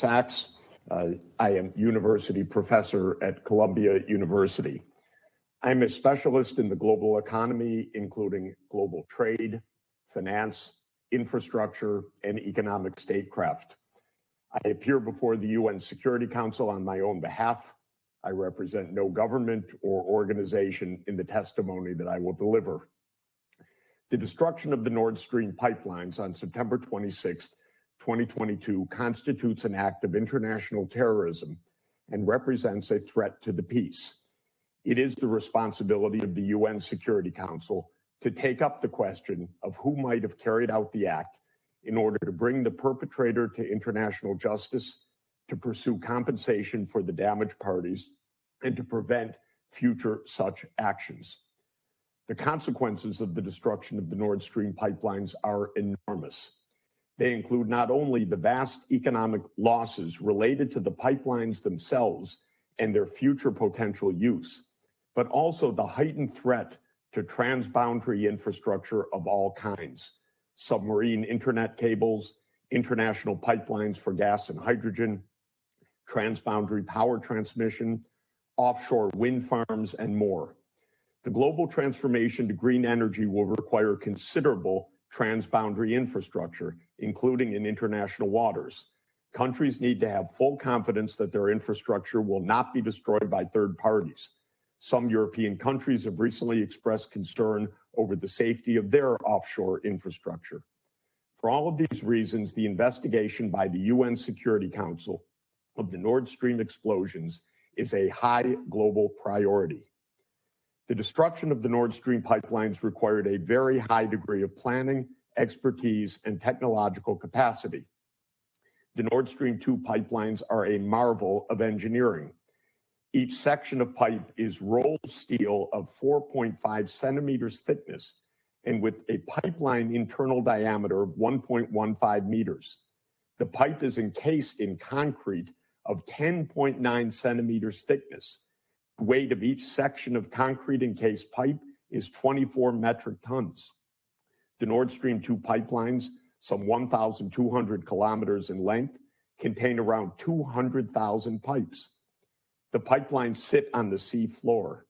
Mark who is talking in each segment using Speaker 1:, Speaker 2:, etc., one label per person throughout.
Speaker 1: Sachs. I am university professor at Columbia University. I'm a specialist in the global economy, including global trade, finance, infrastructure, and economic statecraft. I appear before the UN Security Council on my own behalf. I represent no government or organization in the testimony that I will deliver. The destruction of the Nord Stream pipelines on September 26, 2022 constitutes an act of international terrorism and represents a threat to the peace. It is the responsibility of the UN Security Council to take up the question of who might have carried out the act in order to bring the perpetrator to international justice, to pursue compensation for the damaged parties, and to prevent future such actions. The consequences of the destruction of the Nord Stream pipelines are enormous. They include not only the vast economic losses related to the pipelines themselves and their future potential use, but also the heightened threat to transboundary infrastructure of all kinds: submarine internet cables, international pipelines for gas and hydrogen, transboundary power transmission, offshore wind farms, and more. The global transformation to green energy will require considerable transboundary infrastructure, including in international waters. Countries need to have full confidence that their infrastructure will not be destroyed by third parties. Some European countries have recently expressed concern over the safety of their offshore infrastructure. For all of these reasons, the investigation by the UN Security Council of the Nord Stream explosions is a high global priority. The destruction of the Nord Stream pipelines required a very high degree of planning, expertise, and technological capacity. The Nord Stream 2 pipelines are a marvel of engineering. Each section of pipe is rolled steel of 4.5 centimeters thickness and with a pipeline internal diameter of 1.15 meters. The pipe is encased in concrete of 10.9 centimeters thickness. The weight of each section of concrete encased pipe is 24 metric tons. The Nord Stream 2 pipelines, some 1,200 kilometers in length, contain around 200,000 pipes. The pipelines sit on the sea floor.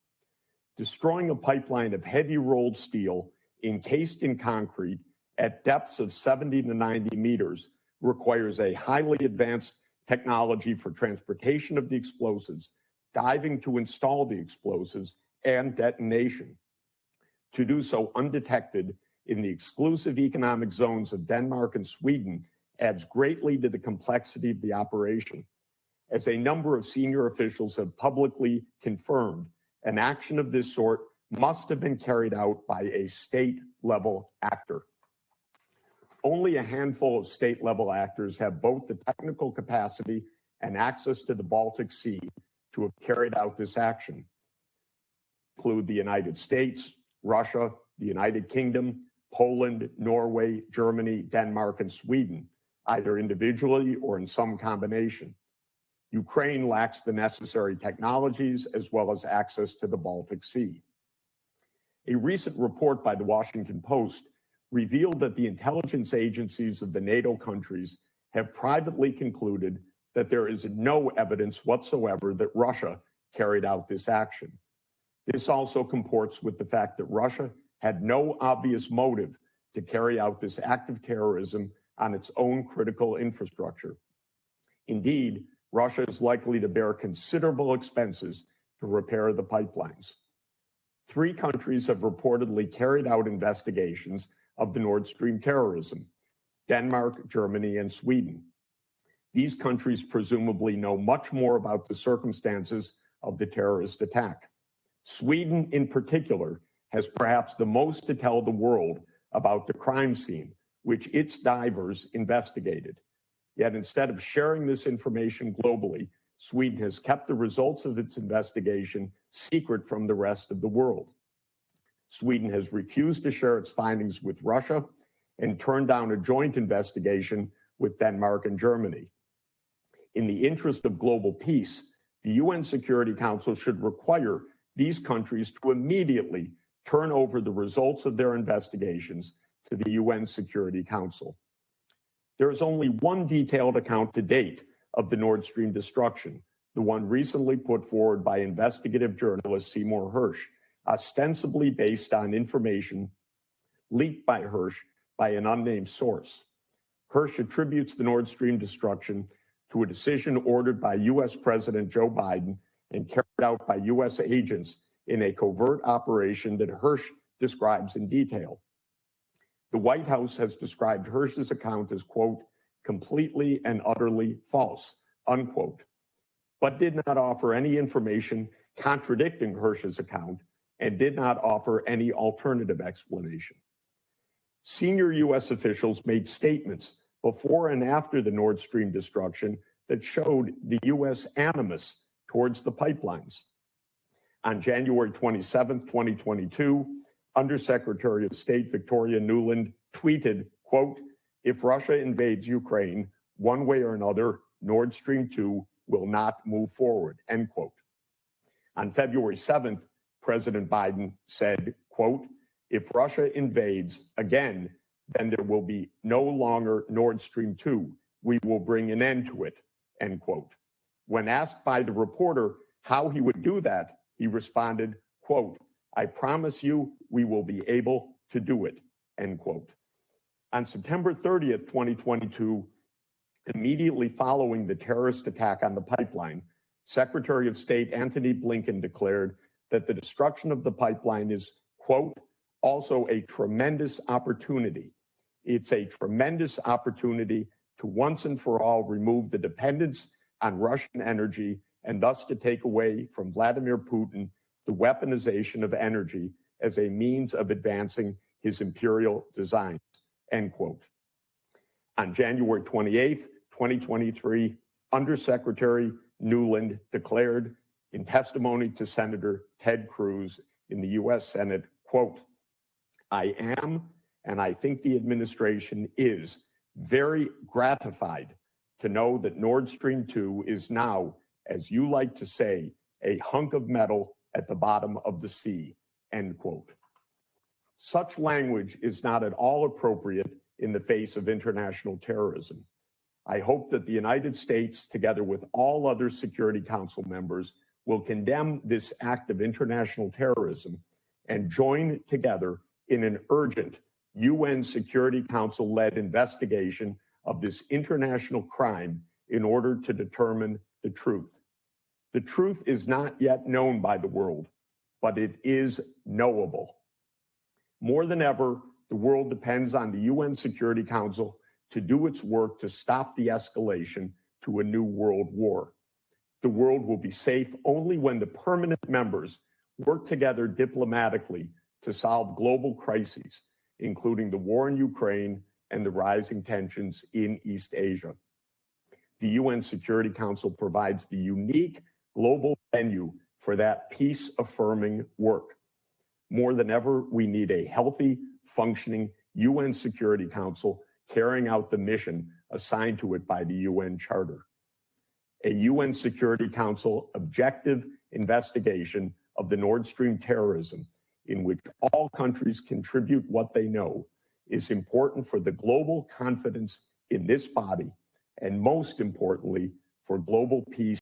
Speaker 1: Destroying a pipeline of heavy rolled steel encased in concrete at depths of 70 to 90 meters requires a highly advanced technology for transportation of the explosives, diving to install the explosives, and detonation. To do so undetected in the exclusive economic zones of Denmark and Sweden adds greatly to the complexity of the operation. As a number of senior officials have publicly confirmed, an action of this sort must have been carried out by a state-level actor. Only a handful of state-level actors have both the technical capacity and access to the Baltic Sea to have carried out this action. Include the United States, Russia, the United Kingdom, Poland, Norway, Germany, Denmark, and Sweden, either individually or in some combination. Ukraine lacks the necessary technologies as well as access to the Baltic Sea. A recent report by the Washington Post revealed that the intelligence agencies of the NATO countries have privately concluded that there is no evidence whatsoever that Russia carried out this action. This also comports with the fact that Russia had no obvious motive to carry out this act of terrorism on its own critical infrastructure. Indeed, Russia is likely to bear considerable expenses to repair the pipelines. 3 countries have reportedly carried out investigations of the Nord Stream terrorism: Denmark, Germany, and Sweden. These countries presumably know much more about the circumstances of the terrorist attack. Sweden, in particular, has perhaps the most to tell the world about the crime scene, which its divers investigated. Yet instead of sharing this information globally, Sweden has kept the results of its investigation secret from the rest of the world. Sweden has refused to share its findings with Russia and turned down a joint investigation with Denmark and Germany. In the interest of global peace, the UN Security Council should require these countries to immediately turn over the results of their investigations to the UN Security Council. There is only one detailed account to date of the Nord Stream destruction, the one recently put forward by investigative journalist Seymour Hersh, ostensibly based on information leaked by Hersh by an unnamed source. Hersh attributes the Nord Stream destruction to a decision ordered by U.S. President Joe Biden and carried out by U.S. agents in a covert operation that Hersh describes in detail. The White House has described Hersh's account as, quote, completely and utterly false, unquote, but did not offer any information contradicting Hersh's account and did not offer any alternative explanation. Senior U.S. officials made statements before and after the Nord Stream destruction that showed the U.S. animus towards the pipelines. On January 27, 2022, Undersecretary of State Victoria Nuland tweeted, quote, if Russia invades Ukraine, one way or another, Nord Stream 2 will not move forward, end quote. On February 7th, President Biden said, quote, if Russia invades again, then there will be no longer Nord Stream 2. We will bring an end to it, end quote. When asked by the reporter how he would do that, he responded, quote, I promise you we will be able to do it, end quote. On September 30th, 2022, immediately following the terrorist attack on the pipeline, Secretary of State Antony Blinken declared that the destruction of the pipeline is, quote, also a tremendous opportunity. It's a tremendous opportunity to once and for all remove the dependence on Russian energy and thus to take away from Vladimir Putin the weaponization of energy as a means of advancing his imperial designs, end quote. On January 28th, 2023, Undersecretary Nuland declared in testimony to Senator Ted Cruz in the U.S. Senate, quote, I am, and I think the administration is, very gratified to know that Nord Stream 2 is now, as you like to say, a hunk of metal at the bottom of the sea, end quote. Such language is not at all appropriate in the face of international terrorism. I hope that the United States, together with all other Security Council members, will condemn this act of international terrorism and join together in an urgent UN Security Council-led investigation of this international crime in order to determine the truth. The truth is not yet known by the world, but it is knowable. More than ever, the world depends on the UN Security Council to do its work to stop the escalation to a new world war. The world will be safe only when the permanent members work together diplomatically to solve global crises, including the war in Ukraine and the rising tensions in East Asia. The UN Security Council provides the unique global venue for that peace-affirming work. More than ever, we need a healthy, functioning UN Security Council carrying out the mission assigned to it by the UN Charter. A UN Security Council objective investigation of the Nord Stream terrorism, in which all countries contribute what they know, is important for the global confidence in this body, and most importantly, for global peace